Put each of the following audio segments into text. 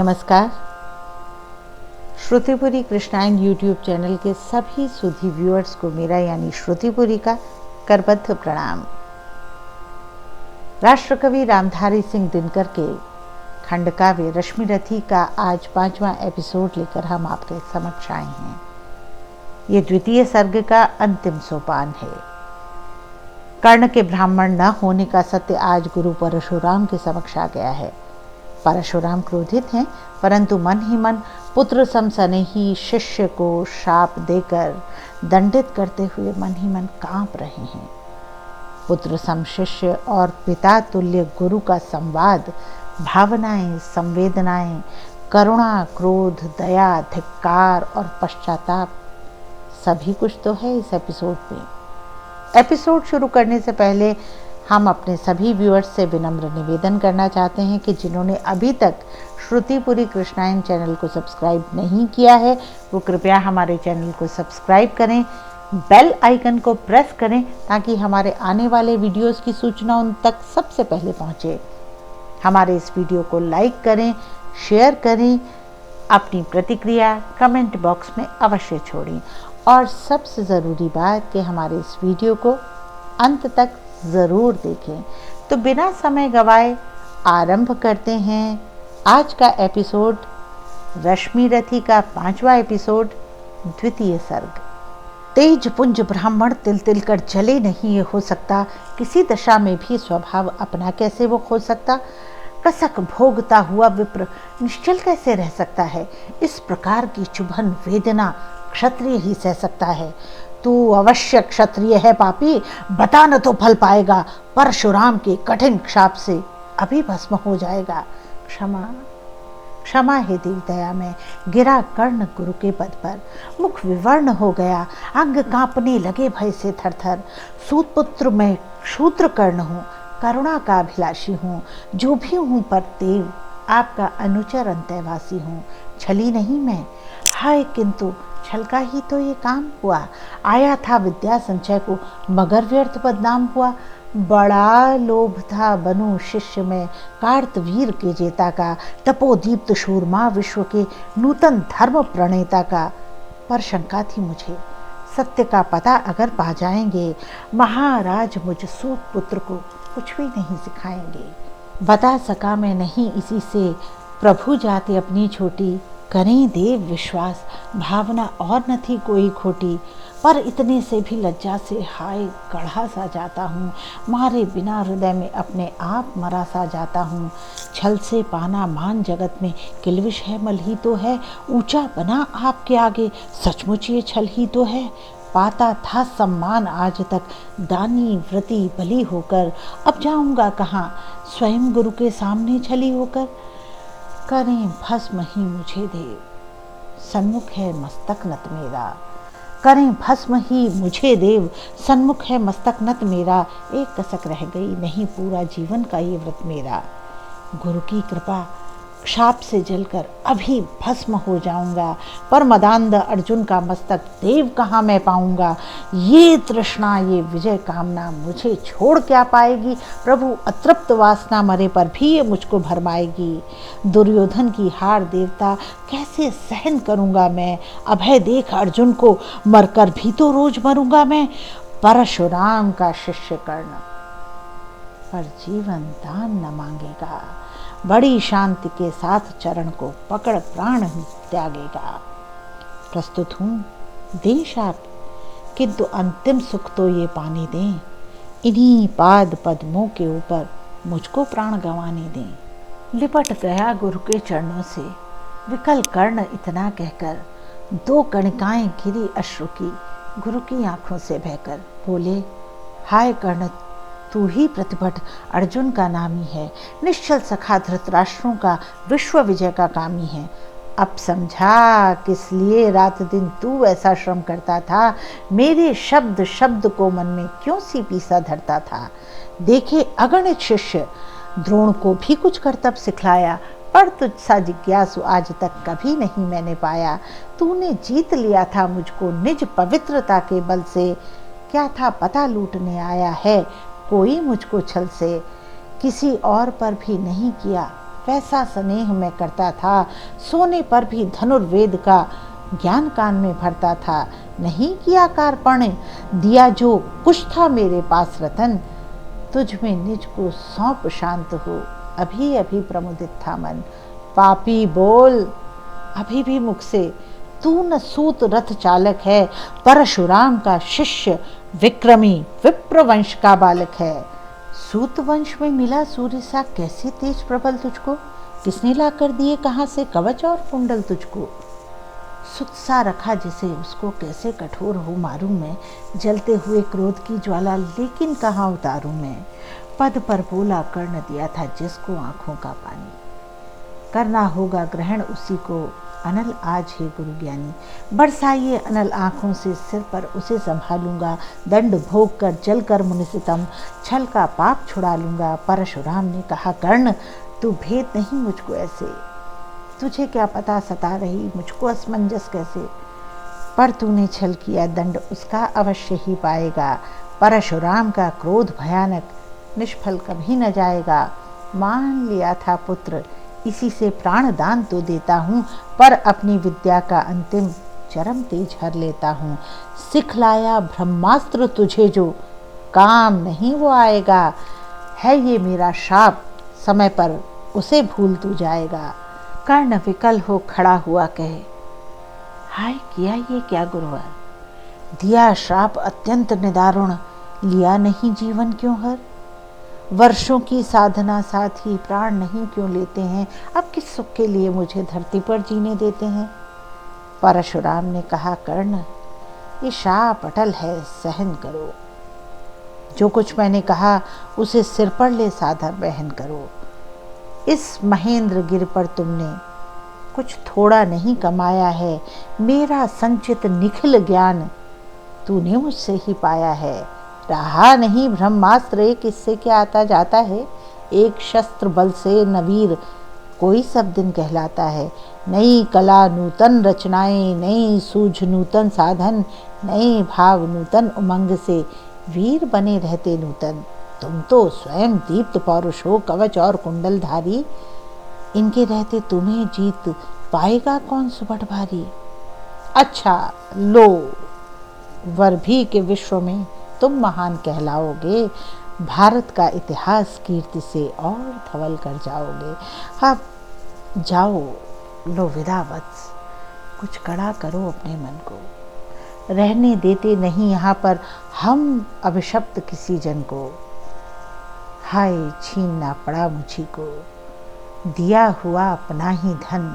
नमस्कार। श्रुतिपुरी Krishnayan YouTube channel के सभी सुधी व्यूअर्स को मेरा यानी श्रुतिपुरी का करबद्ध प्रणाम। राष्ट्रकवि रामधारी सिंह दिनकर के खंडकाव्य रश्मिरथी का आज 5वां एपिसोड लेकर हम आपके समक्ष आए हैं। ये द्वितीय सर्ग का अंतिम सोपान है। कर्ण के ब्राह्मण न होने का सत्य आज गुरु परशुराम के समक्ष आ गया है। परशुराम क्रोधित हैं, परंतु मन ही मन पुत्र समसनेही शिष्य को शाप देकर दंडित करते हुए मन ही मन कांप रहे हैं। पुत्र सम शिष्य और पिता तुल्य गुरु का संवाद, भावनाएं, संवेदनाएं, करुणा, क्रोध, दया, धिक्कार और पश्चाताप सभी कुछ तो है इस एपिसोड में। एपिसोड शुरू करने से पहले हम अपने सभी व्यूअर्स से विनम्र निवेदन करना चाहते हैं कि जिन्होंने अभी तक श्रुतिपुरी कृष्णायन चैनल को सब्सक्राइब नहीं किया है वो कृपया हमारे चैनल को सब्सक्राइब करें, बेल आइकन को प्रेस करें ताकि हमारे आने वाले वीडियोस की सूचना उन तक सबसे पहले पहुंचे। हमारे इस वीडियो को लाइक करें, शेयर करें, अपनी प्रतिक्रिया कमेंट बॉक्स में अवश्य छोड़ें और सबसे ज़रूरी बात कि हमारे इस वीडियो को अंत तक ज़रूर देखें। तो बिना समय गवाए आरंभ करते हैं आज का एपिसोड, रश्मिरथी का 5वां एपिसोड, द्वितीय सर्ग। तेज पुंज ब्राह्मण तिल तिल कर जले नहीं हो सकता, किसी दशा में भी स्वभाव अपना कैसे वो खो सकता। कसक भोगता हुआ विप्र निश्चल कैसे रह सकता है। इस प्रकार की चुभन वेदना क्षत्रिय ही सह सकता है। तू अवश्य क्षत्रिय है पापी, बता न तो फल पाएगा। परशुराम के कठिन शाप से अभी भस्म हो जाएगा। क्षमा क्षमा हे देव दया में। गिरा कर्ण गुरु के पद पर, मुख विवर्ण हो गया, अंग कांपने लगे भय से थरथर। सूत पुत्र मैं शूद्र कर्ण हूँ, करुणा का अभिलाषी हूँ, जो भी हूँ पर देव आपका अनुचर अंतःवासी हूँ। छली नहीं मैं, हाय किंतु छल का ही तो ये काम हुआ। आया था विद्या संचय को मगर व्यर्थ बदनाम हुआ। बड़ा लोभ था बनूं शिष्य में कार्तवीर के जेता का, तपोदीप्त शूरमा विश्व के नूतन धर्म प्रणेता का। पर शंका थी मुझे, सत्य का पता अगर पा जाएंगे महाराज मुझ सूत पुत्र को कुछ भी नहीं सिखाएंगे। बता सका मैं नहीं इसी से प्रभु जाति अपनी छोटी, करें देव विश्वास भावना और न थी कोई खोटी। पर इतने से भी लज्जा से हाय गढ़ा सा जाता हूँ, मारे बिना हृदय में अपने आप मरा सा जाता हूँ। छल से पाना मान जगत में किलविश है मल ही तो है, ऊंचा बना आपके आगे सचमुच ये छल ही तो है। पाता था सम्मान आज तक दानी व्रती बली होकर, अब जाऊंगा कहाँ स्वयं गुरु के सामने छली होकर। करें भस्म ही मुझे देव, सन्मुख है मस्तक नत मेरा। करें भस्म ही मुझे देव, सन्मुख है मस्तक नत मेरा। एक कसक रह गई नहीं पूरा जीवन का ये व्रत मेरा। गुरु की कृपा क्षाप से जलकर अभी भस्म हो जाऊंगा, पर मदांध अर्जुन का मस्तक देव कहाँ मैं पाऊंगा। ये तृष्णा ये विजय कामना मुझे छोड़ क्या पाएगी। प्रभु अतृप्त वासना मरे पर भी ये मुझको भरमाएगी। दुर्योधन की हार देवता कैसे सहन करूंगा मैं। अभय देख अर्जुन को मरकर भी तो रोज मरूंगा मैं। परशुराम का शिष्य कर्ण पर जीवन दान न मांगेगा, बड़ी शांति के साथ चरण को पकड़ प्राण त्यागेगा। प्रस्तुत हूँ दें शाप, किंतु अंतिम सुख तो ये पाने दें। इन्हीं पाद पद्मों के ऊपर मुझको प्राण गंवाने दें। लिपट गया गुरु के चरणों से विकल कर्ण इतना कहकर, 2 कणिकाएं गिरी अश्रु की गुरु की आंखों से बहकर। बोले हाय कर्ण तू ही प्रतिभट अर्जुन का नामी है, निश्चल सखा धृतराष्ट्रों का विश्व विजय का कामी है। अब समझा किस लिए रात दिन तू ऐसा श्रम करता था, मेरे शब्द शब्द को मन में क्यों सी पीसा धरता था। देखे अगणित शिष्य द्रोण को भी कुछ करतब सिखलाया, पर तुझसा जिज्ञासु आज तक कभी नहीं मैंने पाया। तूने जीत लिया था मुझको निज पवित्रता के बल से, क्या था पता लूटने आया है कोई मुझको छल से। किसी और पर भी नहीं किया वैसा स्नेह मैं करता था, सोने पर भी धनुर्वेद का ज्ञान कान में भरता था। नहीं किया कार्पण्य, दिया जो कुछ था मेरे पास रतन, तुझ में निज को सौंप शांत हो, अभी अभी प्रमुदित था मन। पापी बोल अभी भी मुख से, तू न सूत रथ चालक है, परशुराम का शिष्य विक्रमी विप्र वंश का बालक है। सूत वंश में मिला सूर्य सा कैसे तेज प्रबल तुझको, किसने ला कर दिए कहाँ से कवच और कुंडल तुझको। सुत सा रखा जिसे उसको कैसे कठोर हो मारूं मैं, जलते हुए क्रोध की ज्वाला लेकिन कहाँ उतारूं मैं। पद पर बोला कर्ण दिया था जिसको आंखों का पानी, करना होगा ग्रहण उसी को अनल आज हे गुरु ज्ञानी। बरसाइए अनल आंखों से सिर पर उसे संभालूंगा, दंड भोग कर जल कर मुनिसितम, छल का पाप छुड़ा लूंगा। परशुराम ने कहा कर्ण तू भेद नहीं मुझको ऐसे, तुझे क्या पता सता रही मुझको असमंजस कैसे। पर तूने छल किया दंड उसका अवश्य ही पाएगा, परशुराम का क्रोध भयानक निष्फल कभी न जाएगा। मान लिया था पुत्र इसी से प्राण दान तो देता हूँ, पर अपनी विद्या का अंतिम चरम तेज हर लेता हूँ। सिखलाया ब्रह्मास्त्र तुझे जो काम नहीं वो आएगा, है ये मेरा शाप समय पर उसे भूल तू जाएगा। कर्ण विकल हो खड़ा हुआ कहे, हाय किया ये क्या गुरुवर, दिया श्राप अत्यंत निदारुण, लिया नहीं जीवन क्यों हर। वर्षों की साधना साथ ही प्राण नहीं क्यों लेते हैं, अब किस सुख के लिए मुझे धरती पर जीने देते हैं। परशुराम ने कहा कर्ण ये शाप अटल है सहन करो, जो कुछ मैंने कहा उसे सिर पर ले सादर वहन करो। इस महेंद्र गिर पर तुमने कुछ थोड़ा नहीं कमाया है, मेरा संचित निखिल ज्ञान तूने मुझसे ही पाया है। रहा नहीं ब्रह्मास्त्र एक इससे क्या आता जाता है, एक शस्त्र बल से नवीर कोई सब दिन कहलाता है। नई कला नूतन रचनाएं, नई सूझ नूतन साधन, नए भाव नूतन उमंग से वीर बने रहते नूतन। तुम तो स्वयं दीप्त पौरुष हो कवच और कुंडलधारी, इनके रहते तुम्हें जीत पाएगा कौन सुबह भारी। अच्छा लो वर भी के विश्व में तुम महान कहलाओगे, भारत का इतिहास कीर्ति से और धवल कर जाओगे। अब जाओ लो विदा वत्स, कुछ कड़ा करो अपने मन को, रहने देते नहीं यहाँ पर हम अभिशप्त किसी जन को। हाय छीनना पड़ा मुझी को, दिया हुआ अपना ही धन,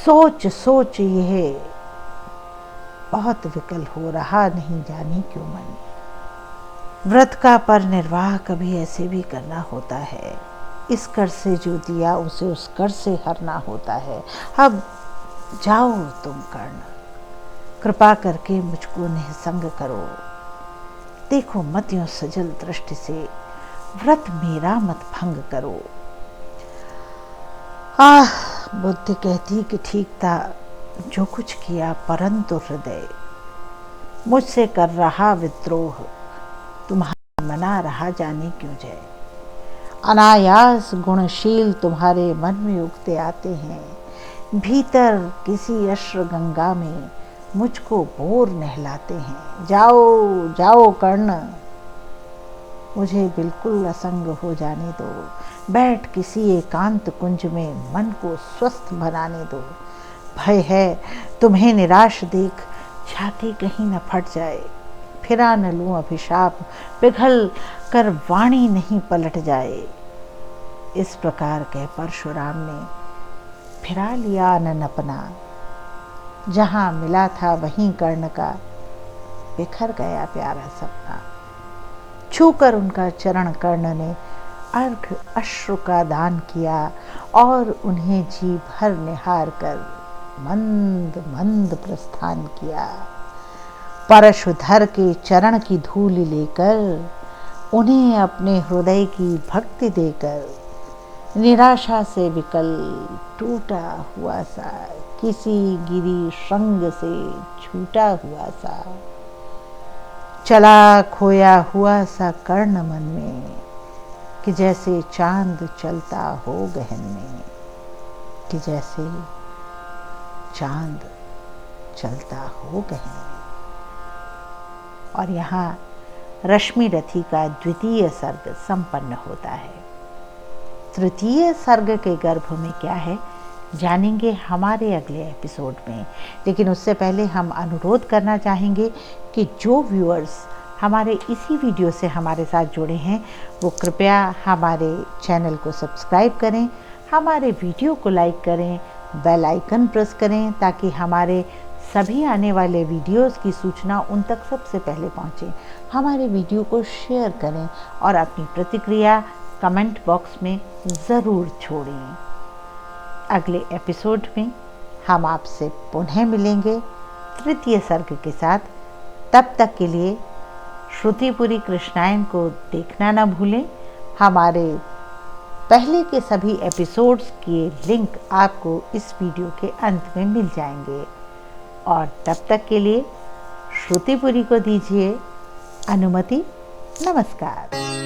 सोच सोच यह बहुत विकल हो रहा नहीं जाने क्यों मन। व्रत का पर निर्वाह कभी ऐसे भी करना होता है, इस कर से जो दिया उसे उस कर से हरना होता है। अब जाओ तुम कर्ण, कृपा करके मुझको निसंग करो, देखो मत यूं सजल दृष्टि से, व्रत मेरा मत भंग करो। बुद्धि कहती कि ठीक था जो कुछ किया, परंतु हृदय मुझसे कर रहा विद्रोह, तुम्हारा मना रहा जाने क्यों जाए। अनायास गुणशील तुम्हारे मन में उगते आते हैं, भीतर किसी अश्र गंगा में मुझको बोर नहलाते हैं। जाओ जाओ कर्ण, मुझे बिल्कुल असंग हो जाने दो, बैठ किसी एकांत कुंज में मन को स्वस्थ बनाने दो। भय है तुम्हें निराश देख छाती कहीं न फट जाए, फिरा न लूं अभिशाप पिघल कर वाणी नहीं पलट जाए। इस प्रकार कह परशुराम ने फिरा लिया आनन अपना, जहाँ मिला था वहीं कर्ण का बिखर गया प्यारा सपना। छूकर उनका चरण कर्ण ने अर्घ अश्रु का दान किया और उन्हें जी भर निहार कर मंद मंद प्रस्थान किया। परशुधर के चरण की धूल लेकर, उन्हें अपने हृदय की भक्ति देकर, निराशा से विकल टूटा हुआ सा, किसी गिरी श्रृंग से छूटा हुआ सा, चला खोया हुआ सा कर्ण मन में कि जैसे चांद चलता हो गहन में, कि जैसे चांद चलता हो गहन में। और यहाँ रश्मि रथी का द्वितीय सर्ग संपन्न होता है। तृतीय सर्ग के गर्भ में क्या है जानेंगे हमारे अगले एपिसोड में। लेकिन उससे पहले हम अनुरोध करना चाहेंगे कि जो व्यूअर्स हमारे इसी वीडियो से हमारे साथ जुड़े हैं वो कृपया हमारे चैनल को सब्सक्राइब करें, हमारे वीडियो को लाइक करें, बेल आइकन प्रेस करें ताकि हमारे सभी आने वाले वीडियोस की सूचना उन तक सबसे पहले पहुंचे। हमारे वीडियो को शेयर करें और अपनी प्रतिक्रिया कमेंट बॉक्स में ज़रूर छोड़ें। अगले एपिसोड में हम आपसे पुनः मिलेंगे तृतीय सर्ग के साथ। तब तक के लिए श्रुतिपुरी कृष्णायन को देखना ना भूलें। हमारे पहले के सभी एपिसोड्स के लिंक आपको इस वीडियो के अंत में मिल जाएंगे। और तब तक के लिए श्रुतिपुरी को दीजिए अनुमति। नमस्कार।